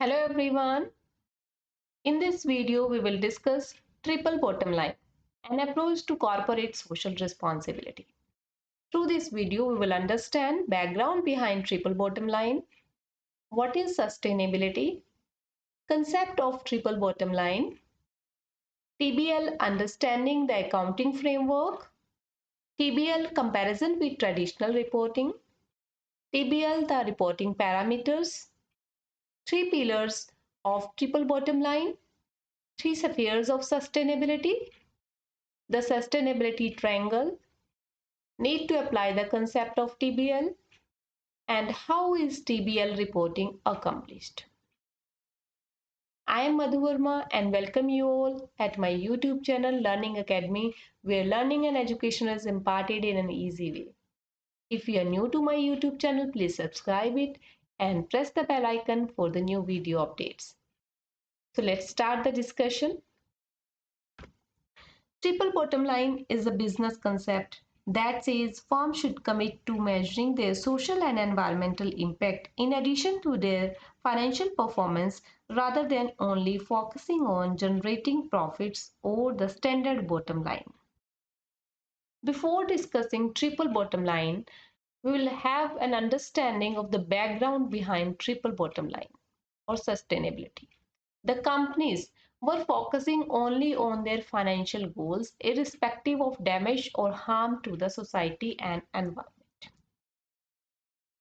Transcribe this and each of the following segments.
Hello everyone. In this video, we will discuss triple bottom line, an approach to corporate social responsibility. Through this video, we will understand background behind triple bottom line, what is sustainability, concept of triple bottom line, TBL understanding the accounting framework, TBL comparison with traditional reporting, TBL the reporting parameters, three pillars of triple bottom line, three spheres of sustainability, the sustainability triangle, need to apply the concept of TBL, and how is TBL reporting accomplished. I am Madhu Verma and welcome you all at my YouTube channel Learning Academy, where learning and education is imparted in an easy way. If you are new to my YouTube channel, please subscribe it and press the bell icon for the new video updates. So let's start the discussion. Triple bottom line is a business concept that says firms should commit to measuring their social and environmental impact in addition to their financial performance rather than only focusing on generating profits or the standard bottom line. Before discussing triple bottom line, we will have an understanding of the background behind triple bottom line or sustainability. The companies were focusing only on their financial goals, irrespective of damage or harm to the society and environment.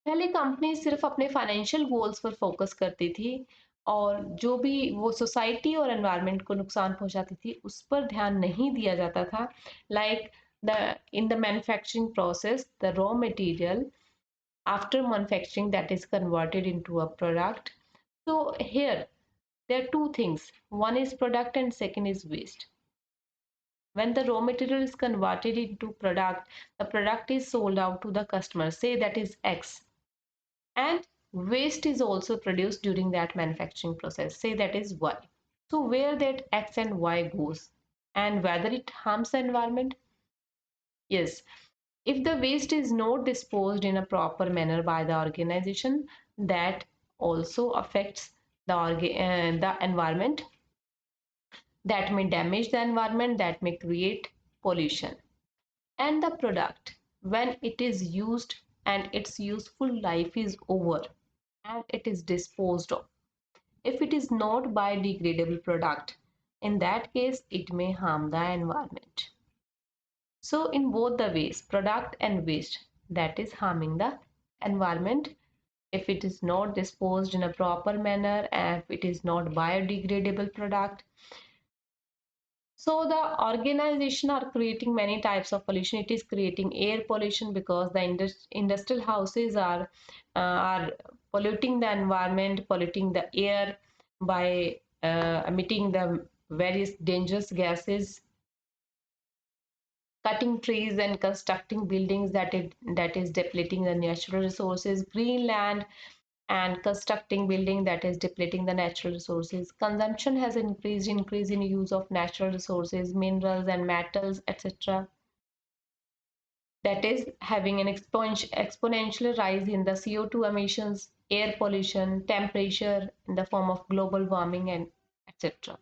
पहले company सिर्फ अपने financial goals पर focus करती थी और जो भी वो सोसाइटी और एनवायरनमेंट को नुकसान पहुंचाती थी उस पर ध्यान नहीं दिया जाता था like the in the manufacturing process the raw material after manufacturing that is converted into a product. So here there are two things. One is product and second is waste. When the raw material is converted into product, the product is sold out to the customer, say that is X, and waste is also produced during that manufacturing process, say that is Y. So where that X and Y goes and whether it harms the environment? Yes, if the waste is not disposed in a proper manner by the organization, that also affects the environment, that may damage the environment, that may create pollution. And the product, when it is used and its useful life is over and it is disposed of, if it is not biodegradable product, in that case it may harm the environment. So in both the ways, product and waste, that is harming the environment if it is not disposed in a proper manner and if it is not biodegradable product. So the organization are creating many types of pollution. It is creating air pollution because the industrial houses are polluting the environment, polluting the air by emitting the various dangerous gases, cutting trees and constructing buildings that is depleting the natural resources, greenland and constructing building that is depleting the natural resources. Consumption has increase in use of natural resources, minerals and metals, etc. That is having an exponential rise in the CO2 emissions, air pollution, temperature in the form of global warming, and etc.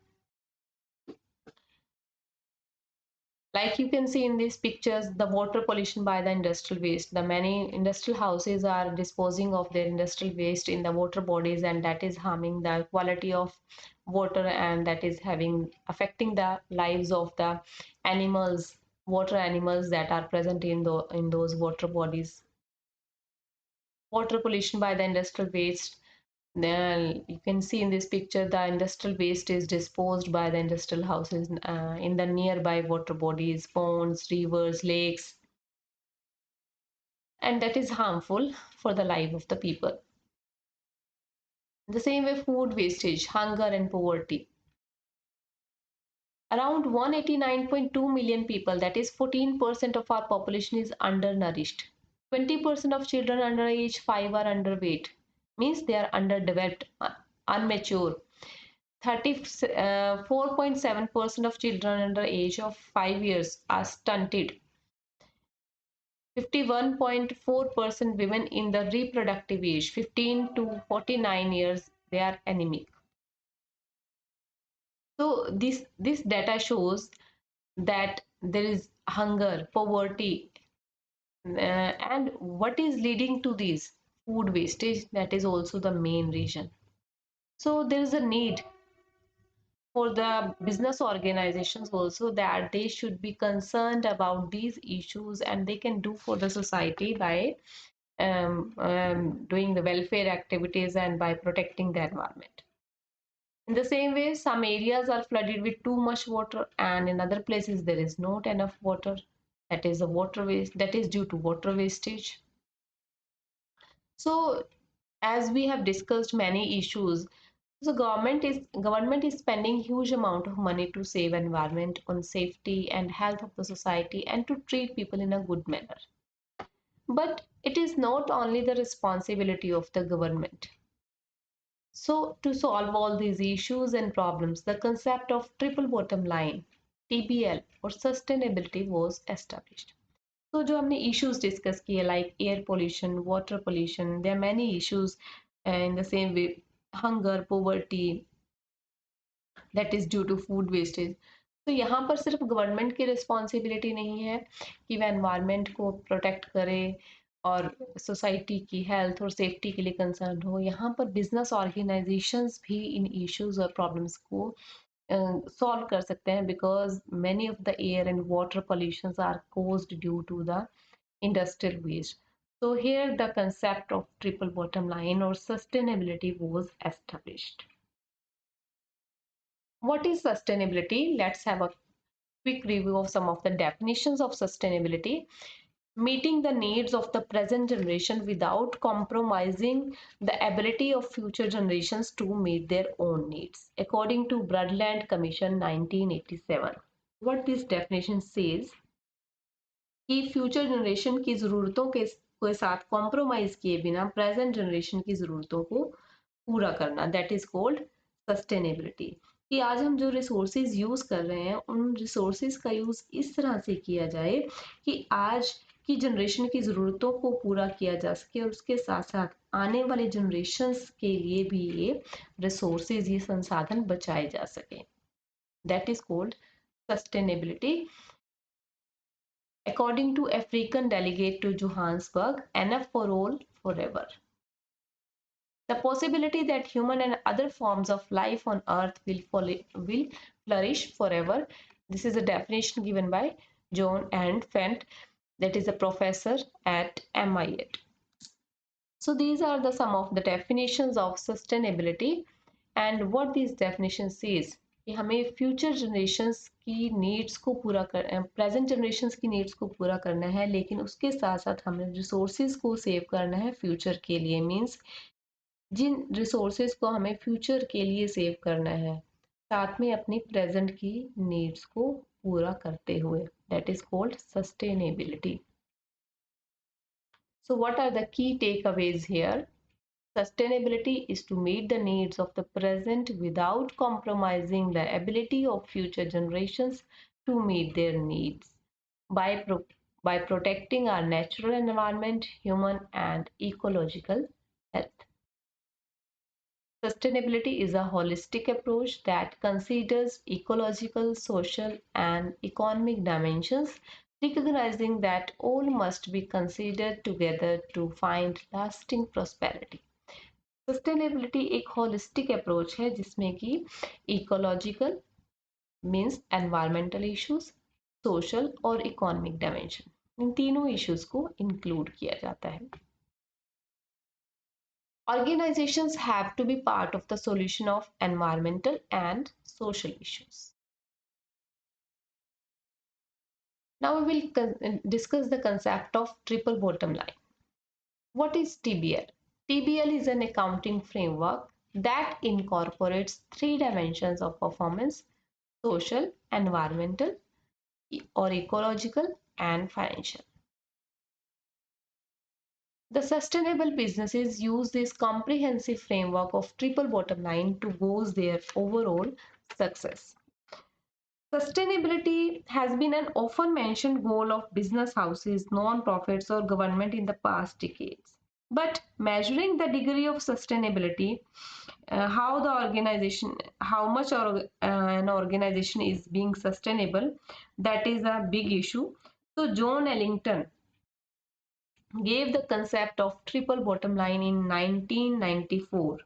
Like you can see in these pictures, the water pollution by the industrial waste. The many industrial houses are disposing of their industrial waste in the water bodies, and that is harming the quality of water, and that is having affecting the lives of the animals, water animals that are present in those water bodies. Water pollution by the industrial waste. Then you can see in this picture the industrial waste is disposed by the industrial houses in the nearby water bodies, ponds, rivers, lakes, and that is harmful for the life of the people. The same way food wastage, hunger and poverty. Around 189.2 million people, that is 14% of our population, is undernourished. 20% of children under age 5 are underweight, means they are underdeveloped, unmature. 34.7% of children under age of 5 years are stunted. 51.4% women in the reproductive age 15 to 49 years They are anemic. So this data shows that there is hunger, poverty, and what is leading to this food wastage, that is also the main reason. So there is a need for the business organizations also that they should be concerned about these issues, and they can do for the society by doing the welfare activities and by protecting the environment. In the same way, some areas are flooded with too much water, and in other places there is not enough water. That is the water waste, that is due to water wastage. So as we have discussed many issues, so government is spending huge amount of money to save environment, on safety and health of the society, and to treat people in a good manner. But it is not only the responsibility of the government. So to solve all these issues and problems, the concept of triple bottom line TBL or sustainability was established. So जो हमने issues discuss किए like air pollution, water pollution, there are many issues in the same way, hunger, poverty, that is due to food wastage. तो यहाँ पर सिर्फ government की responsibility नहीं है कि वह एनवायरनमेंट को प्रोटेक्ट करे और सोसाइटी की हेल्थ और सेफ्टी के लिए कंसर्न हो, यहाँ पर बिजनेस ऑर्गेनाइजेशंस भी इन इश्यूज और प्रॉब्लम्स को सॉल्व कर सकते हैं, because many of the air and water pollutions are caused due to the industrial waste. So here the concept of triple bottom line or sustainability was established. What is sustainability? Let's have a quick review of some of the definitions of sustainability. Meeting the needs of the present generation without compromising the ability of future generations to meet their own needs, according to Brundtland Commission 1987. What this definition says कि future generation की ज़रूरतों के साथ compromise किए बिना present generation की ज़रूरतों को पूरा करना, दैट इज़ कॉल्ड सस्टेनेबिलिटी। कि आज हम जो रिसोर्सेज यूज़ कर रहे हैं उन रिसोर्सेज का यूज़ इस तरह से किया जाए कि आज की जनरेशन की ज़रूरतों को पूरा किया जा सके और उसके साथ साथ आने वाले जनरेशन्स के लिए भी ये रिसोर्सेज, ये संसाधन बचाए जा सके, that is called sustainability. According to African delegate to Johannesburg, enough for all forever. The possibility that human and other forms of life on earth will flourish forever. This is a definition given by John and Fent, that is a professor at MIT. So these are the some of the definitions of sustainability, and what these definitions says कि हमें future generations की needs को पूरा कर present generations की needs को पूरा करना है, लेकिन उसके साथ साथ हमें रिसोर्सेज को सेव करना है फ्यूचर के लिए। मीन्स जिन रिसोर्सेज को हमें फ्यूचर के लिए सेव करना है साथ में अपनी प्रेजेंट की नीड्स को पूरा करते हुए, that is called sustainability. So what are the key takeaways here? Sustainability is to meet the needs of the present without compromising the ability of future generations to meet their needs by, by protecting our natural environment, human and ecological health. Sustainability is a holistic approach that considers ecological, social, and economic dimensions, recognizing that all must be considered together to find lasting prosperity. Sustainability एक holistic approach है जिसमें कि ecological means environmental issues, social और economic dimension, इन तीनों issues को include किया जाता है। Organizations have to be part of the solution of environmental and social issues. Now we will discuss the concept of triple bottom line. What is TBL? TBL is an accounting framework that incorporates three dimensions of performance: social, environmental, or ecological, and financial. The sustainable businesses use this comprehensive framework of triple bottom line to boost their overall success. Sustainability has been an often mentioned goal of business houses, non-profits, or government in the past decades. But measuring the degree of sustainability how the organization, how much an organization is being sustainable, that is a big issue. So John Ellington gave the concept of triple bottom line in 1994,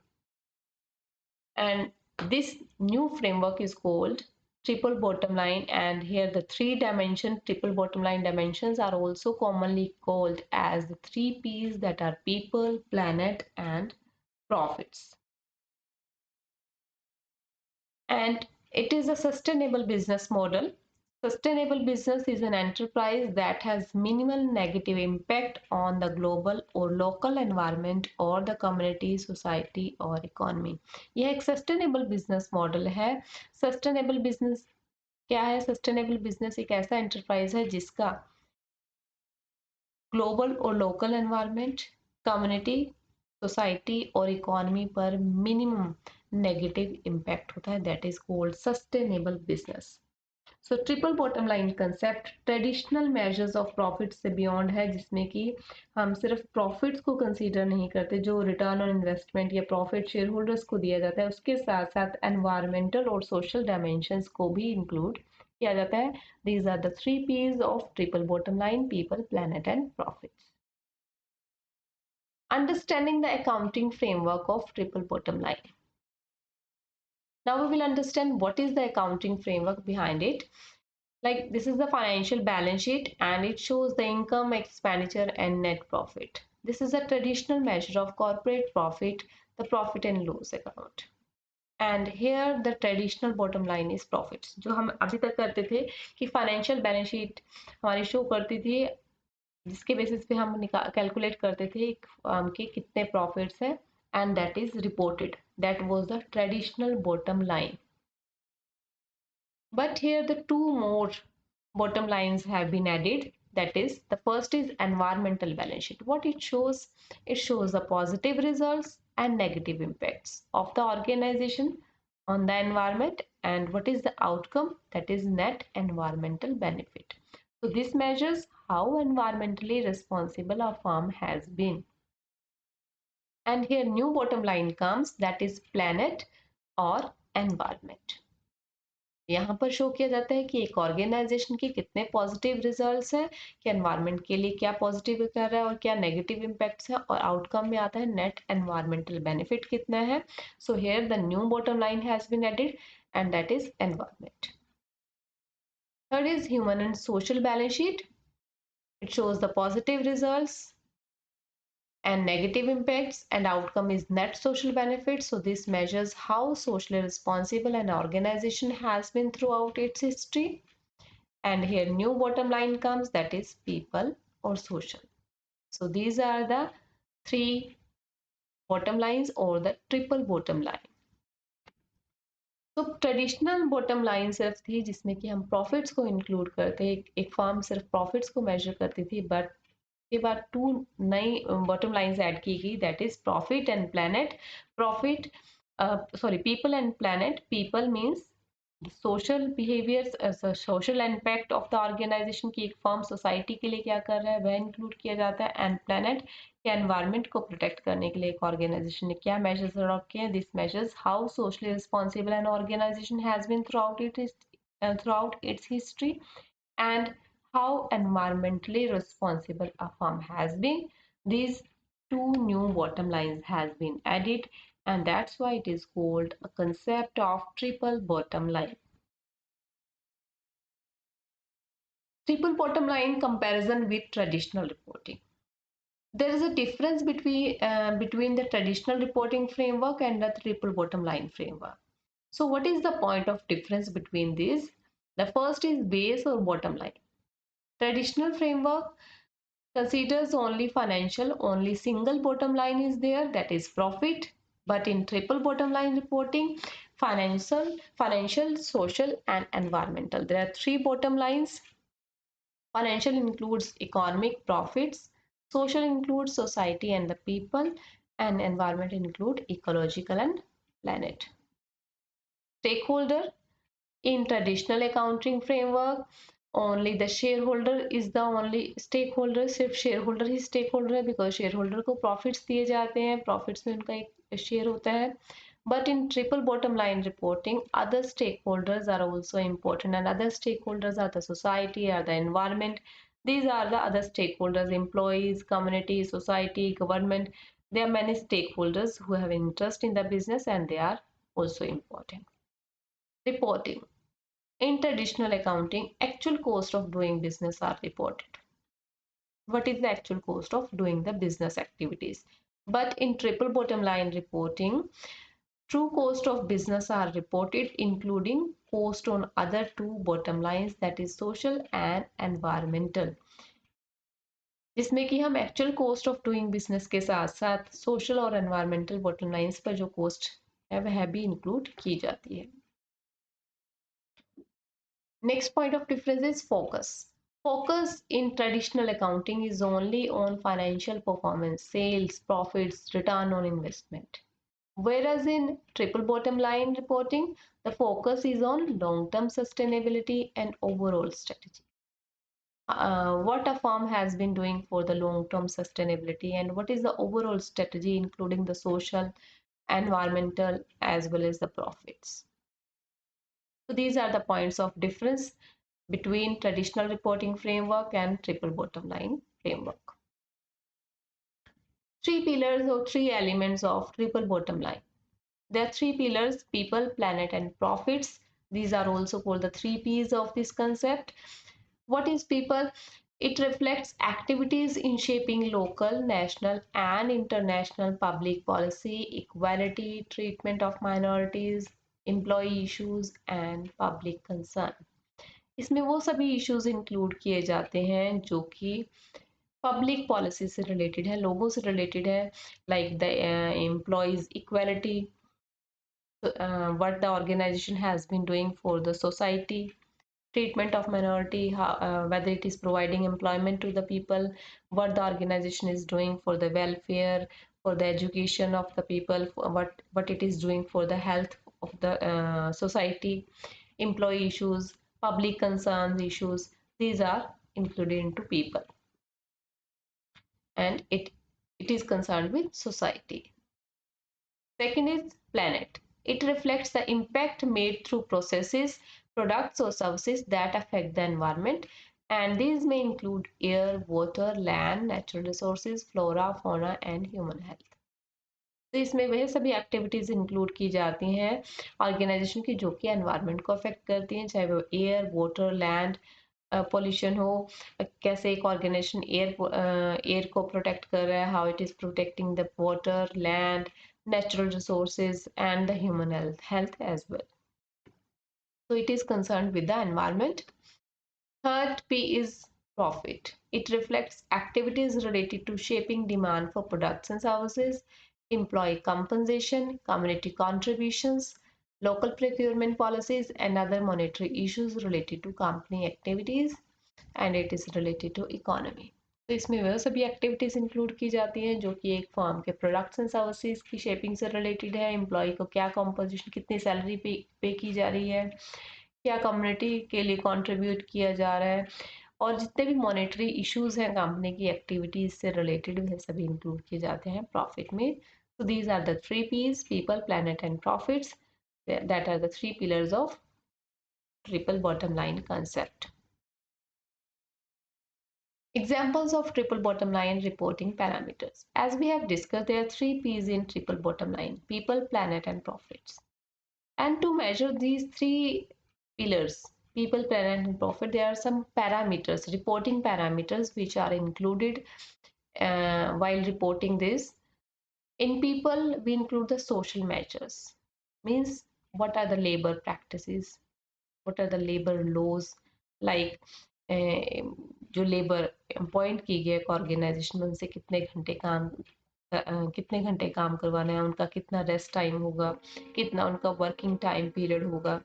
and this new framework is called triple bottom line. And here the three dimension triple bottom line dimensions are also commonly called as the three P's, that are people, planet, and profits. And it is a sustainable business model. Sustainable business is an enterprise that has minimal negative impact on the global or local environment or the community, society और economy. यह एक sustainable business model है. Sustainable business क्या है? Sustainable business एक ऐसा enterprise है जिसका ग्लोबल और लोकल एनवायरनमेंट, कम्युनिटी, सोसाइटी और इकोनॉमी पर मिनिमम नेगेटिव इम्पैक्ट होता है. That is called sustainable business. So triple bottom line concept traditional measures of profit से बियॉन्ड है, जिसमें कि हम सिर्फ प्रॉफिट्स को कंसीडर नहीं करते, जो रिटर्न ऑन इन्वेस्टमेंट या प्रॉफिट शेयर होल्डर्स को दिया जाता है, उसके साथ साथ एनवायरमेंटल और सोशल डायमेंशंस को भी इंक्लूड किया जाता है. These are the three P's of triple bottom line: people, planet, and profits. Understanding the accounting framework of triple bottom line. Now we will understand what is the accounting framework behind it. Like, this is the financial balance sheet and it shows the income, expenditure, and net profit. This is a traditional measure of corporate profit, the profit and loss account. And here the traditional bottom line is profits. जो हम अभी तक करते थे कि financial balance sheet हमारी show करती थी, जिसके बेसिस पे हम कैलकुलेट करते थे फर्म के कितने प्रॉफिट्स है, and that is reported. That was the traditional bottom line. But here the two more bottom lines have been added. That is, the first is environmental balance sheet. What it shows? It shows the positive results and negative impacts of the organization on the environment, and what is the outcome? That is net environmental benefit. So this measures how environmentally responsible a firm has been. And here new bottom line comes, that is planet or environment. यहाँ पर show किया जाता है कि एक organisation के कितने positive results हैं, कि एनवायरनमेंट के लिए क्या पॉजिटिव कर रहा है और क्या नेगेटिव इम्पैक्ट्स है, और आउटकम में आता है नेट एनवायरमेंटल बेनिफिट कितना है. So here the new bottom line has been added and that is environment. Third is human and social balance sheet. It shows the positive results and negative impacts, and outcome is net social benefit. So this measures how socially responsible an organization has been throughout its history. And here new bottom line comes, that is people or social. So these are the three bottom lines or the triple bottom line. तो traditional bottom line सिर्फ थी जिसमें कि हम profits को include करते, एक firm सिर्फ प्रॉफिट्स को मेजर करती थी. बट के बाद टू नई बॉटम लाइंस ऐड की गई, that is profit and planet. Profit sorry people and planet. People means social behaviours, social impact of the organisation की एक फर्म सोसाइटी के लिए क्या कर रहा है वह इंक्लूड किया जाता है. एंड प्लैनेट के एनवायरनमेंट को प्रोटेक्ट करने के लिए एक ऑर्गेनाइजेशन ने क्या मेजर्स अडॉप्ट किए हैं. This measures how socially responsible an organisation has been throughout its history, and how environmentally responsible a firm has been. These two new bottom lines has been added, and that's why it is called a concept of triple bottom line. Triple bottom line comparison with traditional reporting. There is a difference between the traditional reporting framework and the triple bottom line framework. So what is the point of difference between these? The first is base or bottom line. Traditional framework considers only financial, only single bottom line is there, that is profit. But in triple bottom line reporting, financial, social, and environmental. There are three bottom lines. Financial includes economic profits, social includes society and the people, and environment include ecological and planet. Stakeholder. In traditional accounting framework, only the shareholder is the only stakeholder. सिर्फ shareholder ही stakeholder है, because shareholder को profits दिए जाते हैं, profits में उनका एक share होता है. But in triple bottom line reporting, other stakeholders are also important, and other stakeholders are the society, are the environment. These are the other stakeholders: employees, community, society, government. There are many stakeholders who have interest in the business, and they are also important. Reporting. In traditional accounting, actual cost of doing business are reported. What is the actual cost of doing the business activities? But in triple bottom line reporting, true cost of business are reported, including cost on other two bottom lines, that is social and environmental, जिसमें कि हम actual cost of doing business के साथ साथ social और environmental bottom lines पर जो cost है वह भी इंक्लूड की जाती है. Next point of difference is focus. Focus in traditional accounting is only on financial performance, sales, profits, return on investment. Whereas in triple bottom line reporting, the focus is on long-term sustainability and overall strategy. What a firm has been doing for the long-term sustainability and what is the overall strategy, including the social, environmental, as well as the profits. So these are the points of difference between traditional reporting framework and triple bottom line framework. Three pillars or three elements of triple bottom line. There are three pillars: people, planet, and profits. These are also called the three P's of this concept. What is people? It reflects activities in shaping local, national, and international public policy, equality, treatment of minorities, employee issues, and public concern. इसमें वो सभी issues include किए जाते हैं जो कि public policy से related है, लोगों से रिलेटेड है, like the employees equality, what the organization has been doing for the society, treatment of minority, whether it is providing employment to the people, what the organization is doing for the welfare, for the education of the people, what it is doing for the health of the society, employee issues, public concerns issues. These are included into people, and it is concerned with society. Second is planet. It reflects the impact made through processes, products, or services that affect the environment. And these may include air, water, land, natural resources, flora, fauna, and human health. तो इसमें वह सभी activities include की जाती हैं organisation की जो कि एनवायरनमेंट को अफेक्ट करती हैं, चाहे वो एयर, वाटर, लैंड पोल्यूशन हो, कैसे एक ऑर्गेनाइजेशन एयर को प्रोटेक्ट कर रहा है, how it is protecting the water, land, natural resources, and the human health as well. So it is concerned with the environment. Third P is profit. It reflects activities related to shaping demand for products and services, employee compensation, community contributions, local procurement policies, and other monetary issues related to company activities, and it is related to economy. तो इसमें वह सभी activities include की जाती हैं जो कि एक फर्म के प्रोडक्ट्स एंड सर्विसेज की शेपिंग से रिलेटेड है, एम्प्लॉय को क्या कॉम्पोजिशन, कितनी सैलरी पे की जा रही है, क्या कम्युनिटी के लिए कंट्रीब्यूट किया जा रहा है, और जितने भी मॉनेटरी इश्यूज हैं कंपनी की एक्टिविटीज से रिलेटेड वह सभी इंक्लूड किए जाते हैं प्रॉफिट में. So these are the three P's: people, planet, and profits. That are the three pillars of triple bottom line concept. Examples of triple bottom line reporting parameters. As we have discussed, there are three P's in triple bottom line: people, planet, and profits. And to measure these three pillars, people, planet, and profit, there are some parameters, reporting parameters, which are included while reporting this. In people, we include the social measures, means what are the labor practices, what are the labor laws, like जो labour appoint की गई organisation में उनसे कितने घंटे काम करवाना है, उनका कितना रेस्ट टाइम होगा, कितना उनका वर्किंग टाइम पीरियड होगा,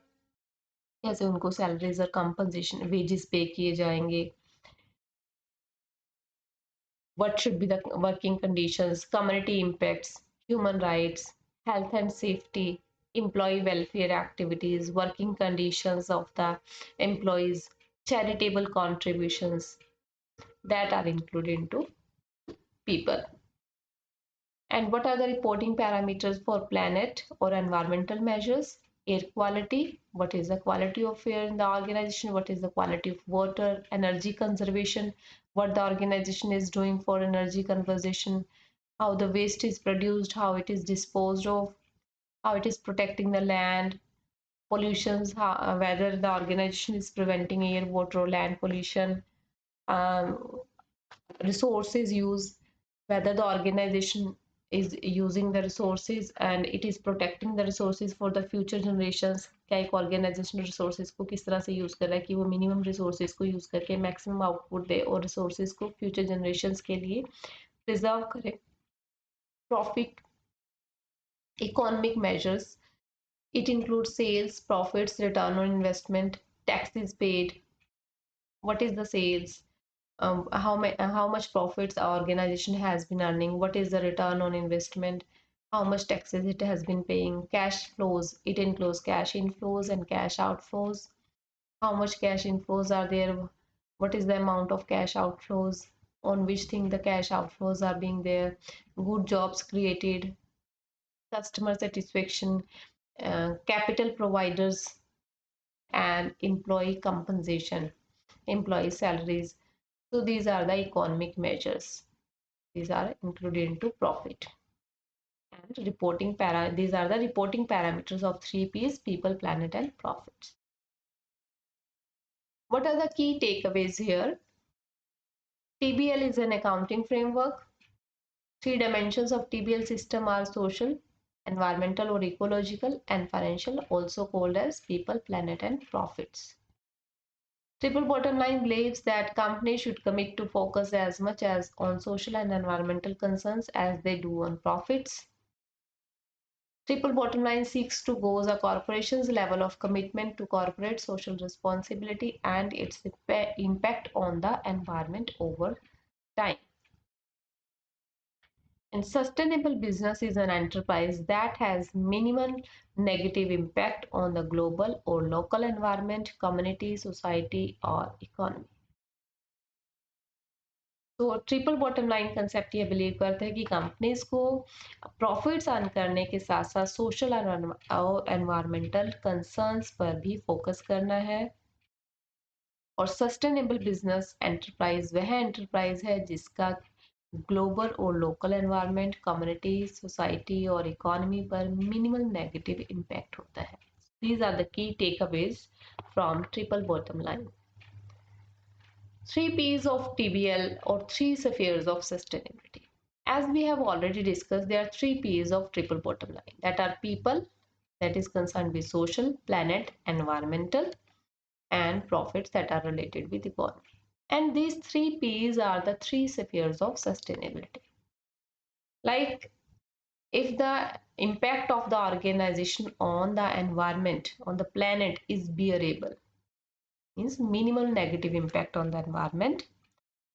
कैसे उनको सैलरीज और कंपनसेशन वेजेस पे किए जाएंगे, what should be the working conditions, community impacts, human rights, health and safety, employee welfare activities, working conditions of the employees, charitable contributions, that are included into people. And what are the reporting parameters for planet or environmental measures? Air quality, what is the quality of air in the organization, what is the quality of water, energy conservation, what the organization is doing for energy conservation, how the waste is produced, how it is disposed of, how it is protecting the land, pollutions, whether the organization is preventing air, water, or land pollution, um, resources use, whether the organization is using the resources and it is protecting the resources for the future generations. क्या एक organisation resources को किस तरह से use कर रहा है कि वो मिनिमम रिसोर्सेज को यूज करके मैक्सिमम आउटपुट दे और रिसोर्सेज को फ्यूचर जनरेशंस के लिए प्रिजर्व करे. Profit, economic measures, it includes sales, profits, return on investment, taxes paid, what is the sales, how much profits our organization has been earning, what is the return on investment, how much taxes it has been paying, cash flows, it includes cash inflows and cash outflows, how much cash inflows are there, what is the amount of cash outflows, on which thing the cash outflows are being there, good jobs created, customer satisfaction, capital providers, and employee compensation, employee salaries. So these are the economic measures. These are included into profit. And these are the reporting parameters of 3Ps: people, planet, and profits. What are the key takeaways here? TBL is an accounting framework. Three dimensions of TBL system are social, environmental or ecological, and financial, also called as people, planet, and profits. Triple bottom line believes that companies should commit to focus as much as on social and environmental concerns as they do on profits. Triple bottom line seeks to gauge a corporation's level of commitment to corporate social responsibility and its impact on the environment over time. And sustainable business is an enterprise that has minimal negative impact on the global or local environment, community, society, or economy. तो triple bottom line concept ये believe करते हैं कि companies को profits earn करने के साथ साथ सोशल और एनवायरमेंटल कंसर्न्स पर भी फोकस करना है. और सस्टेनेबल बिजनेस एंटरप्राइज वह एंटरप्राइज है जिसका ग्लोबल और लोकल एनवायरनमेंट, कम्युनिटी, सोसाइटी और इकोनॉमी पर मिनिमल नेगेटिव इम्पैक्ट होता है. These are the key takeaways from triple bottom line. Three P's of TBL, or three spheres of sustainability. As we have already discussed, there are three P's of triple bottom line, that are people, that is concerned with social, planet, environmental, and profits that are related with economy. And these three P's are the three spheres of sustainability. Like, if the impact of the organization on the environment, on the planet, is bearable, means minimal negative impact on the environment,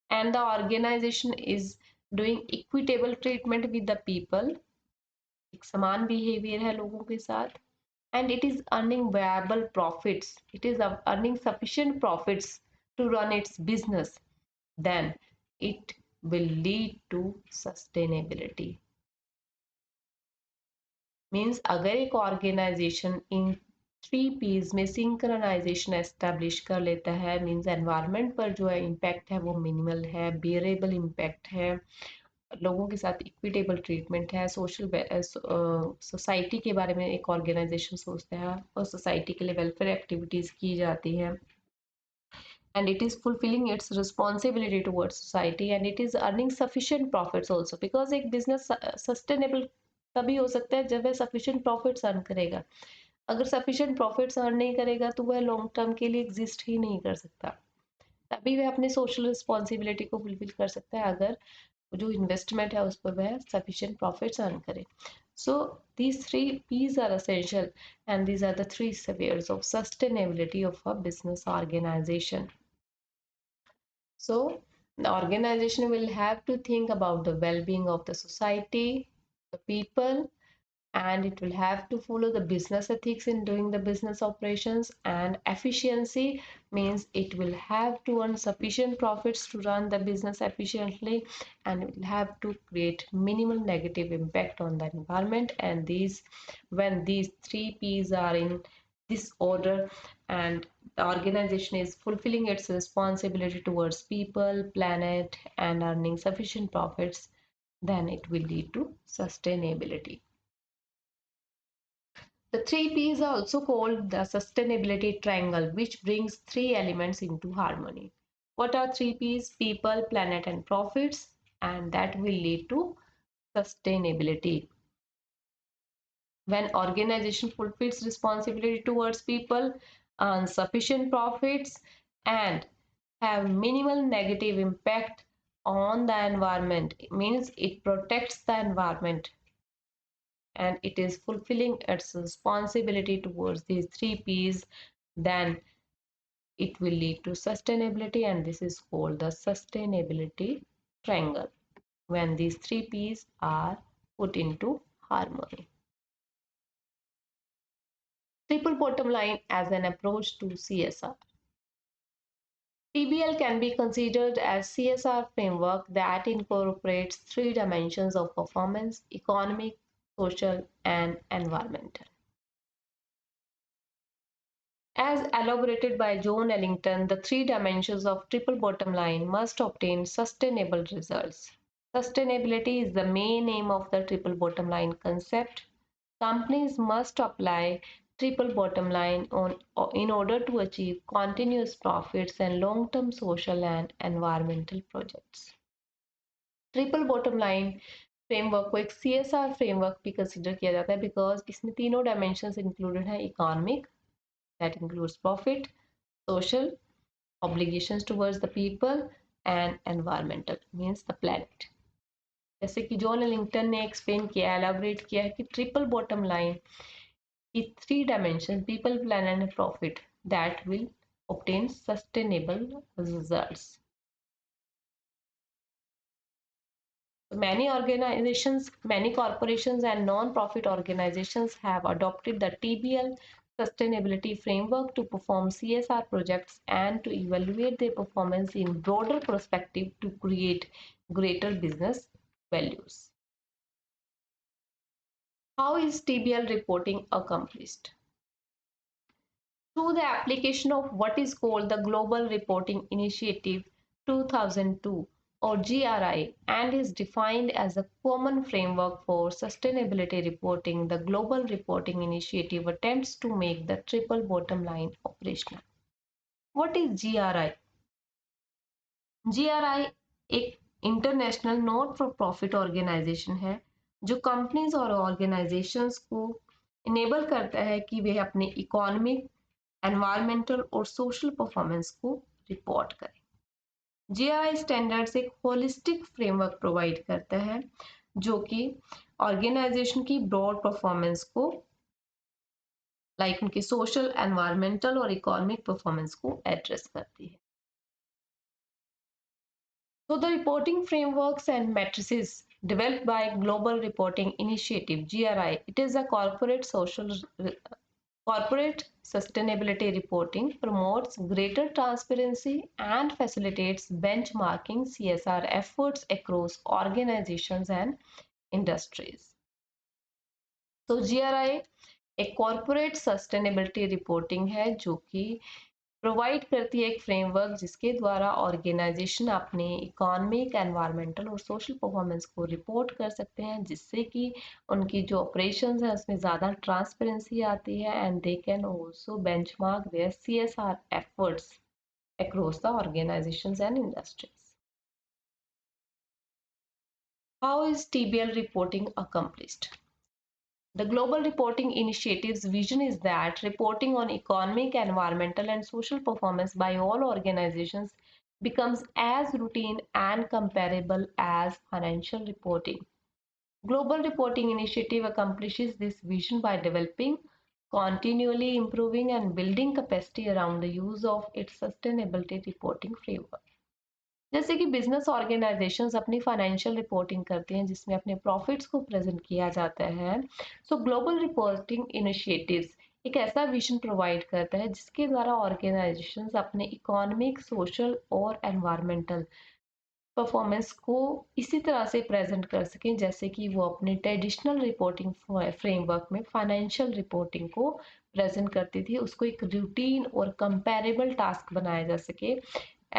and the organization is doing equitable treatment with the people, एक समान behavior है लोगों के साथ, and it is earning viable profits, it is earning sufficient profits to run its business, then it will lead to sustainability. Means अगर एक organisation इन 3 P's में synchronisation establish कर लेता है, मीन्स एनवायरनमेंट पर जो है इम्पैक्ट है वो मिनिमल है, बियरेबल इम्पैक्ट है, लोगों के साथ इक्विटेबल ट्रीटमेंट है, सोशल सोसाइटी के बारे में एक ऑर्गेनाइजेशन सोचता है और सोसाइटी के लिए वेलफेयर एक्टिविटीज़ की जाती है, and it is fulfilling its responsibility towards society, and it is earning sufficient profits also, because एक business sustainable तभी हो सकता है जब वह sufficient profits earn करेगा. अगर sufficient profits earn नहीं करेगा तो वह long term के लिए exist ही नहीं कर सकता. तभी वह अपने social responsibility को fulfill कर सकता है अगर जो investment है उस पर वह sufficient profits earn करे. So these three P's are essential, and these are the three spheres of sustainability of a business organization. So the organization will have to think about the well-being of the society, the people, and it will have to follow the business ethics in doing the business operations. And efficiency means it will have to earn sufficient profits to run the business efficiently, and it will have to create minimal negative impact on the environment. And these, when these three P's are in this order, and the organization is fulfilling its responsibility towards people, planet, and earning sufficient profits, then it will lead to sustainability. The three P's are also called the sustainability triangle, which brings three elements into harmony. What are three P's? People, planet, and profits, and that will lead to sustainability. When organization fulfills responsibility towards people, earns sufficient profits, and have minimal negative impact on the environment, it means it protects the environment and it is fulfilling its responsibility towards these three P's, then it will lead to sustainability, and this is called the sustainability triangle when these three P's are put into harmony. Triple bottom line as an approach to CSR. TBL can be considered as CSR framework that incorporates three dimensions of performance: economic, social, and environmental. As elaborated by John Ellington, the three dimensions of triple bottom line must obtain sustainable results. Sustainability is the main aim of the triple bottom line concept. Companies must apply triple bottom line in order to achieve continuous profits and long-term social and environmental projects. Triple bottom line framework को एक CSR framework भी consider किया जाता है because इसमें तीनों dimensions included है: economic, that includes profit; social, obligations towards the people; and environmental, means the planet. जैसे कि जॉन एलिंगटन ने एक्सप्लेन किया, एलाबोरेट किया है कि ट्रिपल बॉटम लाइन की three dimension: people, plan and profit, that will obtain sustainable results. Many organizations, many corporations and non-profit organizations have adopted the TBL sustainability framework to perform CSR projects and to evaluate their performance in broader perspective to create greater business values. How is TBL reporting accomplished? Through the application of what is called the Global Reporting Initiative 2002 or GRI, and is defined as a common framework for sustainability reporting. The Global Reporting Initiative attempts to make the triple bottom line operational. What is GRI? GRI एक international not for profit organisation है जो companies और organisations को enable करता है कि वे अपनी economic, environmental और सोशल परफॉर्मेंस को रिपोर्ट करें। जीआरआई स्टैंडर्ड्स एक होलिस्टिक फ्रेमवर्क प्रोवाइड करता है जो कि ऑर्गेनाइजेशन की ब्रॉड परफॉर्मेंस को, लाइक उनकी सोशल, एनवायरमेंटल और इकोनॉमिक परफॉर्मेंस को एड्रेस करती है। So the reporting frameworks and matrices developed by Global Reporting Initiative (GRI), it is a corporate sustainability reporting, promotes greater transparency and facilitates benchmarking CSR efforts across organizations and industries. So GRI एक corporate sustainability reporting है जो कि provide करती है एक framework जिसके द्वारा organisation अपने इकोनॉमिक, एनवायरमेंटल और सोशल परफॉर्मेंस को रिपोर्ट कर सकते हैं, जिससे कि उनकी जो ऑपरेशंस है उसमें ज़्यादा ट्रांसपेरेंसी आती है and they can also benchmark their CSR efforts across the organizations and industries. How is TBL reporting accomplished? The Global Reporting Initiative's vision is that reporting on economic, environmental, and social performance by all organizations becomes as routine and comparable as financial reporting. Global Reporting Initiative accomplishes this vision by developing, continually improving, and building capacity around the use of its sustainability reporting framework. जैसे कि business organisations अपनी financial reporting करते हैं जिसमें अपने profits को present किया जाता है। सो ग्लोबल रिपोर्टिंग इनिशिएटिव्स एक ऐसा विजन प्रोवाइड करता है जिसके द्वारा ऑर्गेनाइजेशंस अपने इकोनॉमिक, सोशल और एनवायरमेंटल परफॉर्मेंस को इसी तरह से प्रेजेंट कर सकें जैसे कि वो अपने ट्रेडिशनल रिपोर्टिंग फ्रेमवर्क में फाइनेंशियल रिपोर्टिंग को प्रेजेंट करती थी, उसको एक रूटीन और कंपेरेबल टास्क बनाया जा सके।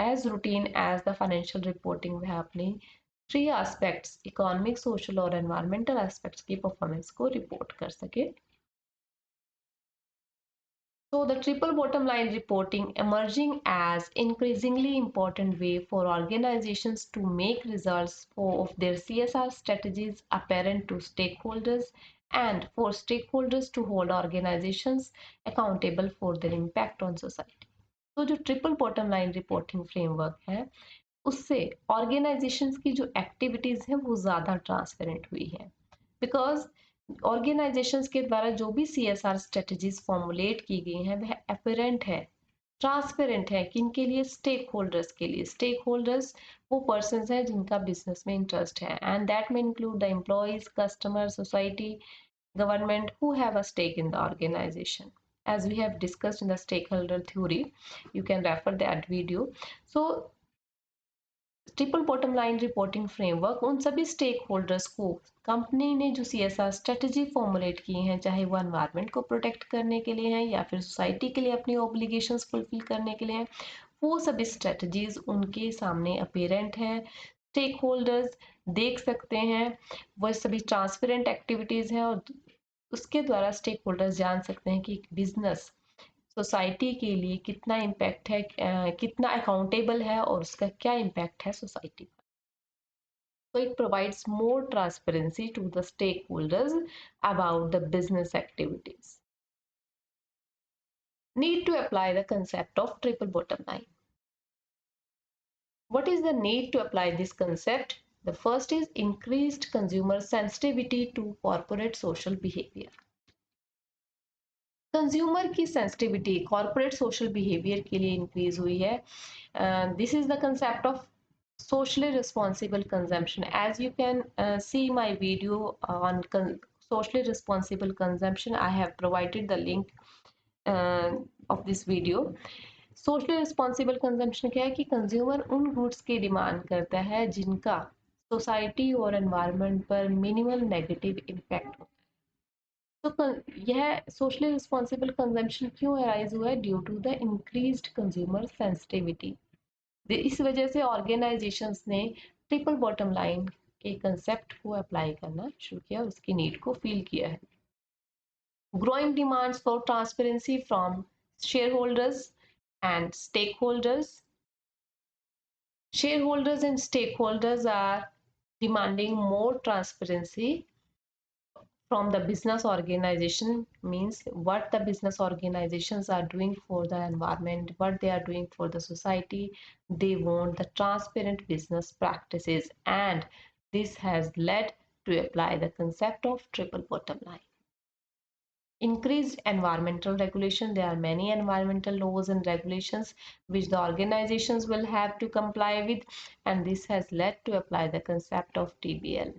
As routine as the financial reporting वह अपनी थ्री एस्पेक्ट्स इकोनॉमिक, सोशल और एनवायरमेंटल एस्पेक्ट्स की परफॉर्मेंस को रिपोर्ट कर सके। So the triple bottom line reporting emerging as increasingly important way for organizations to make results of their CSR strategies apparent to stakeholders and for stakeholders to hold organizations accountable for their impact on society. तो जो triple bottom line reporting framework है उससे organisations की जो activities हैं वो ज़्यादा transparent हुई हैं, बिकॉज ऑर्गेनाइजेशंस के द्वारा जो भी CSR स्ट्रेटजीज फॉर्मुलेट की गई हैं वह अपेरेंट है, ट्रांसपेरेंट है। किन के लिए? स्टेक होल्डर्स के लिए। स्टेक होल्डर्स वो पर्सन हैं जिनका बिजनेस में इंटरेस्ट है, एंड दैट में include the employees, customer, society, government who have a stake in the organization. As we have discussed in the stakeholder theory, you can refer that video. So triple bottom line reporting framework उन सभी stake holders को company ने जो CSR strategy formulate की हैं, चाहे वो environment को प्रोटेक्ट करने के लिए हैं या फिर सोसाइटी के लिए अपनी ऑब्लिगेशंस फुलफिल करने के लिए हैं, वो सभी स्ट्रेटजीज उनके सामने अपेरेंट हैं। स्टेक होल्डर्स देख सकते हैं, वो सभी ट्रांसपेरेंट एक्टिविटीज़ हैं और उसके द्वारा स्टेक होल्डर्स जान सकते हैं कि बिजनेस सोसाइटी के लिए कितना इम्पैक्ट है, कितना अकाउंटेबल है और उसका क्या इम्पैक्ट है सोसाइटी पर। So it provides more transparency to the stakeholders about the business activities. Need to apply the concept of triple bottom line. What is the need to apply this concept? The first is increased consumer sensitivity to corporate social behavior. Consumer की sensitivity corporate social behaviour के लिए increase हुई है। This is the concept of socially responsible consumption. As you can see my video on socially responsible consumption, I have provided the link of this video. Socially responsible consumption क्या है कि consumer उन goods की demand करता है जिनका society और environment पर मिनिमल नेगेटिव इम्पैक्ट हो। तो यह सोशली रिस्पॉन्सिबल कंजम्पशन क्यों अराइज हुआ है? Due to the increased consumer sensitivity. इस वजह से ऑर्गेनाइजेशंस ने ट्रिपल बॉटम लाइन के कंसेप्ट को अप्लाई करना शुरू किया, उसकी नीड को फील किया है। Growing demands for transparency from shareholders and stakeholders. Shareholders and stakeholders are demanding more transparency from the business organization, means what the business organizations are doing for the environment, what they are doing for the society. They want the transparent business practices, and this has led to apply the concept of triple bottom line. Increased environmental regulation. There are many environmental laws and regulations which the organizations will have to comply with, and this has led to apply the concept of TBL.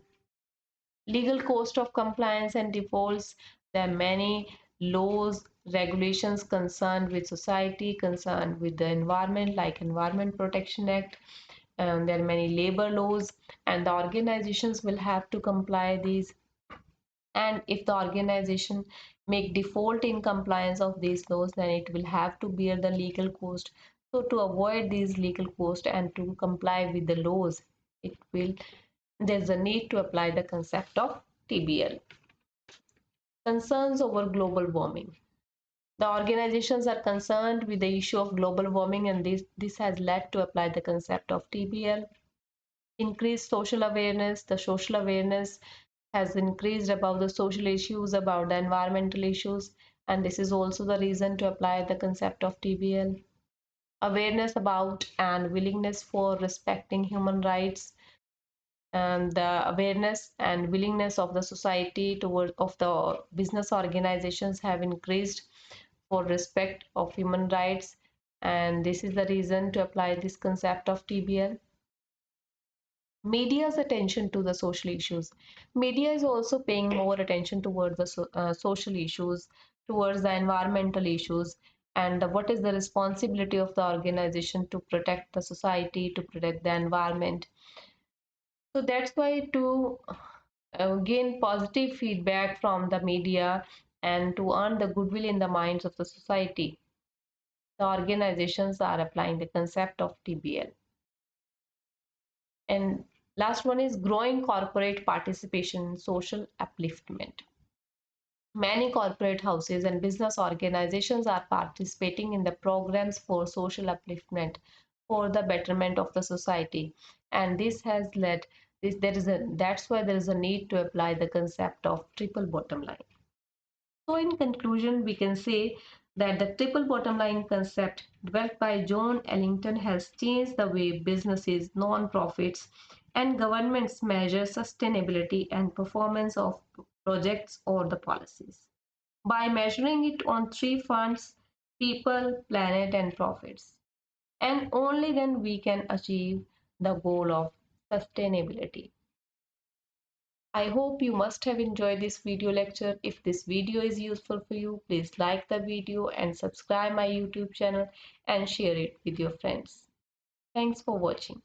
Legal cost of compliance and defaults. There are many laws, regulations concerned with society, concerned with the environment, like Environment Protection Act. There are many labor laws, and the organizations will have to comply these. And if the organization make default in compliance of these laws, then it will have to bear the legal cost. So to avoid these legal costs and to comply with the laws, it will there's a need to apply the concept of TBL. Concerns over global warming. The organizations are concerned with the issue of global warming, and this has led to apply the concept of TBL. Increased social awareness. The social awareness has increased about the social issues, about the environmental issues, and this is also the reason to apply the concept of TBL. Awareness about and willingness for respecting human rights, and the awareness and willingness of the society toward of the business organizations have increased for respect of human rights, and this is the reason to apply this concept of TBL. Media's attention to the social issues. Media is also paying more attention towards the social issues, towards the environmental issues, and what is the responsibility of the organization to protect the society, to protect the environment. So that's why to gain positive feedback from the media and to earn the goodwill in the minds of the society, the organizations are applying the concept of TBL. And last one is growing corporate participation in social upliftment. Many corporate houses and business organizations are participating in the programs for social upliftment for the betterment of the society. And this has led this there is a that's why there is a need to apply the concept of triple bottom line. So, in conclusion, we can say that the triple bottom line concept developed by John Ellington has changed the way businesses, non-profits, and governments measure sustainability and performance of projects or the policies. By measuring it on three fronts: people, planet, and profits. And only then we can achieve the goal of sustainability. I hope you must have enjoyed this video lecture. If this video is useful for you, please like the video and subscribe my YouTube channel and share it with your friends. Thanks for watching.